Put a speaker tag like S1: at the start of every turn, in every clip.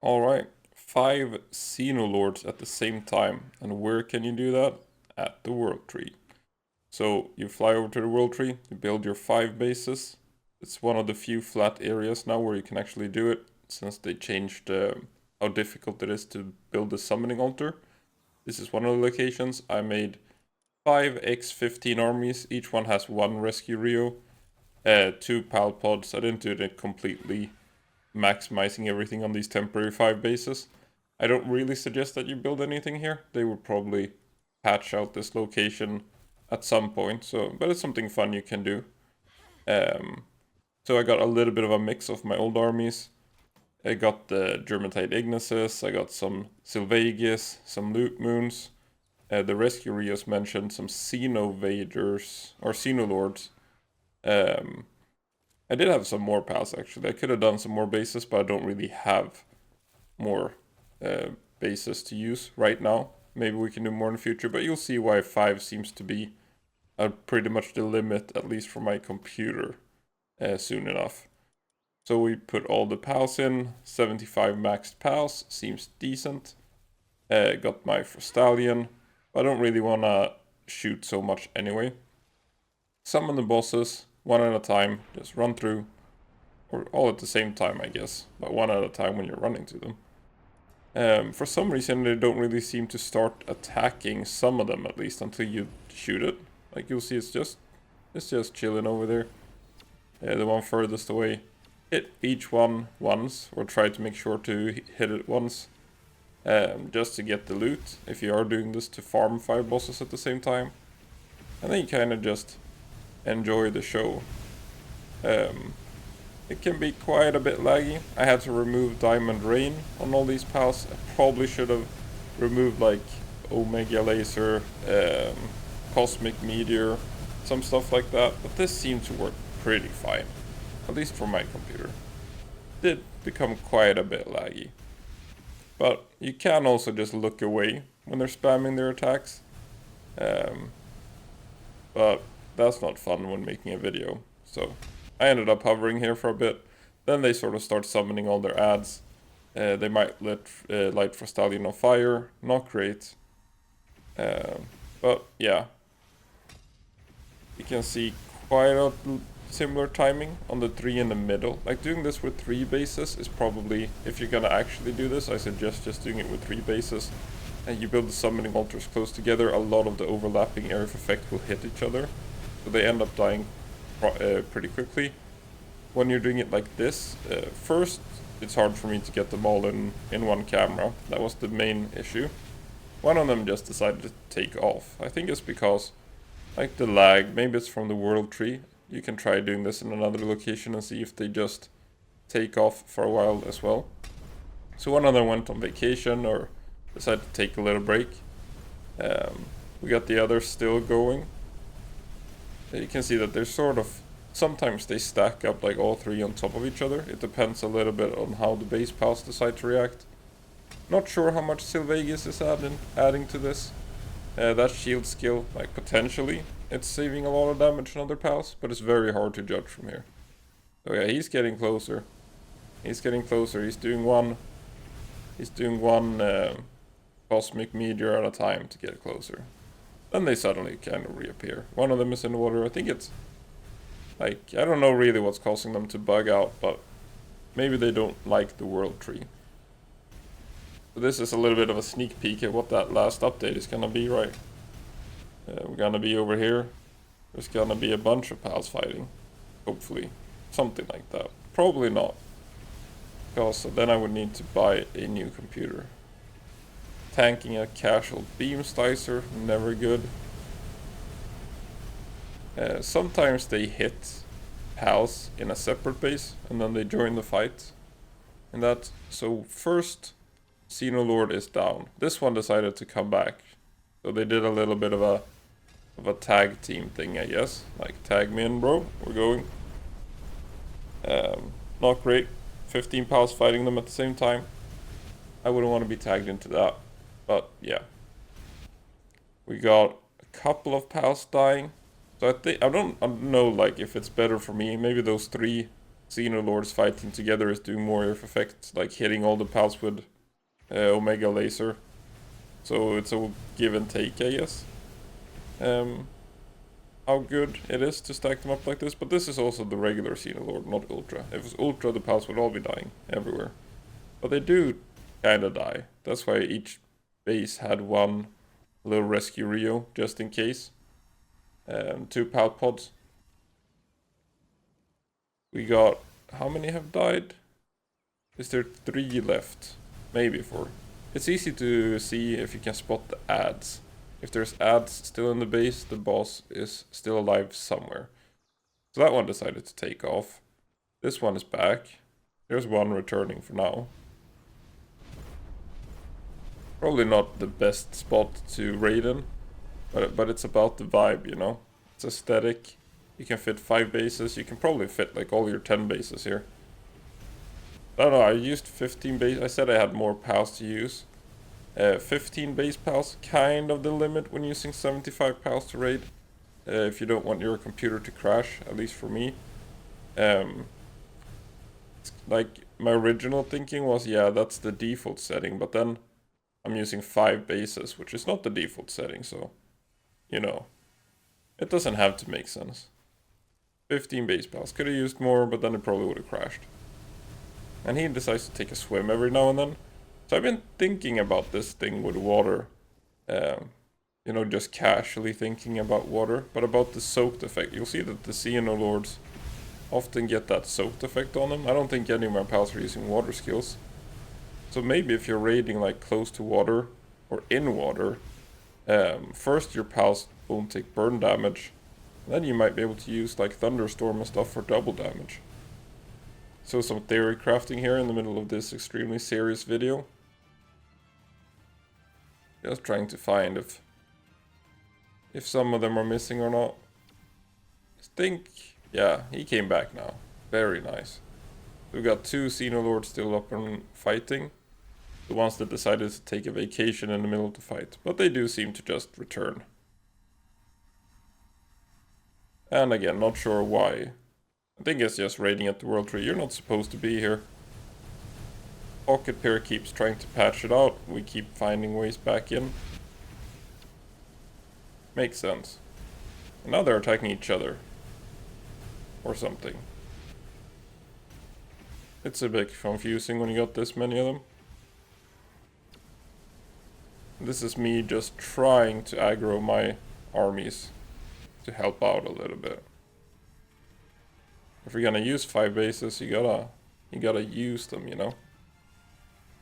S1: Alright, 5 Xenolords at the same time. And where can you do that? At the World Tree. So you fly over to the World Tree, you build your 5 bases. It's one of the few flat areas now where you can actually do it, since they changed how difficult it is to build a summoning altar. This is one of the locations. I made 5x15 armies, each one has 1 rescue Rio, 2 pal pods. I didn't do it completely maximizing everything on these temporary 5 bases. I don't really suggest that you build anything here. They would probably patch out this location at some point, but it's something fun you can do. So I got a little bit of a mix of my old armies. I got the Jormuntide Ignises, I got some Silvegis, some Loupmoons. The rescue Ryus mentioned some Xenovaders, or Xenolords. I did have some more pals actually. I could have done some more bases, but I don't really have more bases to use right now. Maybe we can do more in the future, but you'll see why 5 seems to be pretty much the limit, at least for my computer, soon enough. So we put all the pals in, 75 maxed pals, seems decent. Got my Frostallion, I don't really want to shoot so much anyway. Summon the bosses, one at a time, just run through, or all at the same time I guess, but one at a time when you're running to them. For some reason they don't really seem to start attacking, some of them at least, until you shoot it. Like you'll see it's just chilling over there. The one furthest away, hit each one once, or try to make sure to hit it once, just to get the loot, if you are doing this to farm 5 bosses at the same time. And then you kind of just enjoy the show. It can be quite a bit laggy. I had to remove Diamond Rain on all these pals. I probably should have removed like Omega Laser, Cosmic Meteor, some stuff like that, but this seemed to work pretty fine, at least for my computer. It did become quite a bit laggy. But you can also just look away when they're spamming their attacks. But that's not fun when making a video. So I ended up hovering here for a bit. Then they sort of start summoning all their ads. They might light Frostallion on fire. Not great. But yeah. You can see quite a similar timing on the 3 in the middle. Like doing this with 3 bases is probably, if you're gonna actually do this, I suggest just doing it with 3 bases. And you build the summoning altars close together, a lot of the overlapping area of effect will hit each other. So they end up dying pretty quickly. When you're doing it like this, first it's hard for me to get them all in one camera. That was the main issue. One of them just decided to take off. I think it's because, like the lag, maybe it's from the World Tree. You can try doing this in another location and see if they just take off for a while as well. So one of them went on vacation or decided to take a little break. We got the others still going. You can see that they're sort of, sometimes they stack up like all 3 on top of each other. It depends a little bit on how the base pals decide to react. Not sure how much Silvegis is adding to this. That shield skill, like potentially, it's saving a lot of damage on other pals, but it's very hard to judge from here. So yeah, he's getting closer. He's getting closer. He's doing one Cosmic Meteor at a time to get closer. Then they suddenly kind of reappear. One of them is in the water. I think it's like, I don't know really what's causing them to bug out, but maybe they don't like the World Tree. So this is a little bit of a sneak peek at what that last update is gonna be, right? We're gonna be over here. There's gonna be a bunch of pals fighting. Hopefully. Something like that. Probably not. Because then I would need to buy a new computer. Tanking a casual beam slicer, never good. Sometimes they hit pals in a separate base and then they join the fight. And that, so first Xenolord is down. This one decided to come back. So they did a little bit of a tag team thing, I guess. Like, tag me in, bro. We're going. Not great. 15 pals fighting them at the same time. I wouldn't want to be tagged into that. But yeah. We got a couple of pals dying. So I don't know like if it's better for me. Maybe those 3 Xenolords fighting together is doing more earth effects, like hitting all the pals with Omega Laser. So it's a give and take, I guess. How good it is to stack them up like this, but this is also the regular Xenolord, not Ultra. If it was Ultra, the pals would all be dying everywhere. But they do kinda die. That's why each base had one little rescue Rio, just in case. 2 pal pods. We got, how many have died? Is there 3 left? Maybe 4. It's easy to see if you can spot the ads. If there's ads still in the base, the boss is still alive somewhere. So that one decided to take off. This one is back. There's one returning for now. Probably not the best spot to raid in, but it's about the vibe, you know? It's aesthetic. You can fit 5 bases. You can probably fit like all your 10 bases here. I don't know, I used 15 base. I said I had more pals to use. 15 base pals, kind of the limit when using 75 pals to raid. If you don't want your computer to crash, at least for me. Like, my original thinking was, yeah, that's the default setting, but then I'm using 5 bases, which is not the default setting, so, you know, it doesn't have to make sense. 15 base pals, could have used more, but then it probably would have crashed. And he decides to take a swim every now and then. So I've been thinking about this thing with water. You know, just casually thinking about water. But about the soaked effect. You'll see that the Xenolords often get that soaked effect on them. I don't think any of my pals are using water skills. So maybe if you're raiding like close to water or in water, first your pals won't take burn damage. Then you might be able to use like thunderstorm and stuff for double damage. So some theory crafting here in the middle of this extremely serious video. Just trying to find if some of them are missing or not. I think, yeah, he came back now. Very nice. We've got 2 Xenolords still up and fighting. The ones that decided to take a vacation in the middle of the fight. But they do seem to just return. And again, not sure why. I think it's just raiding at the World Tree. You're not supposed to be here. Pocket Pair keeps trying to patch it out. We keep finding ways back in. Makes sense. And now they're attacking each other. Or something. It's a bit confusing when you got this many of them. This is me just trying to aggro my armies to help out a little bit. If you're gonna use 5 bases, you gotta use them, you know?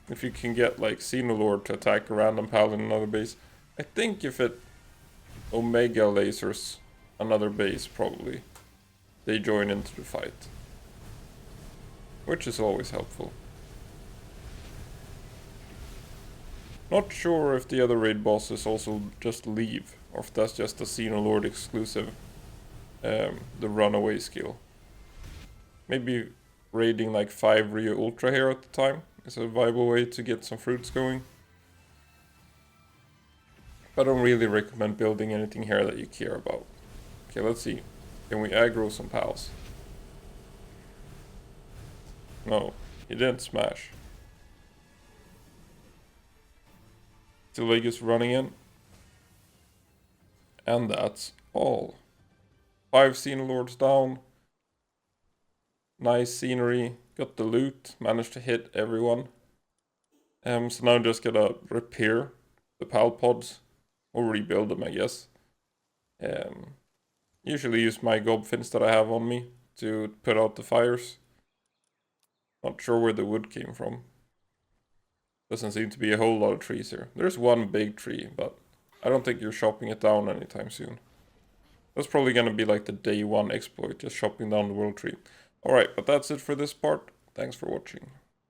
S1: If you can get like Xenolord to attack a random pal in another base. I think if it Omega lasers another base, probably they join into the fight. Which is always helpful. Not sure if the other raid bosses also just leave, or if that's just a Xenolord exclusive, the runaway skill. Maybe raiding like 5 Rio Ultra here at the time is a viable way to get some fruits going. But I don't really recommend building anything here that you care about. Okay, let's see. Can we aggro some pals? No, he didn't smash. Silvegis running in. And that's all. 5 Xenolords down. Nice scenery. Got the loot. Managed to hit everyone. So now I'm just gonna repair the pal pods. Or rebuild them, I guess. Usually use my gobfins that I have on me to put out the fires. Not sure where the wood came from. Doesn't seem to be a whole lot of trees here. There's one big tree, but I don't think you're chopping it down anytime soon. That's probably gonna be like the day 1 exploit, just chopping down the world tree. Alright, but that's it for this part. Thanks for watching.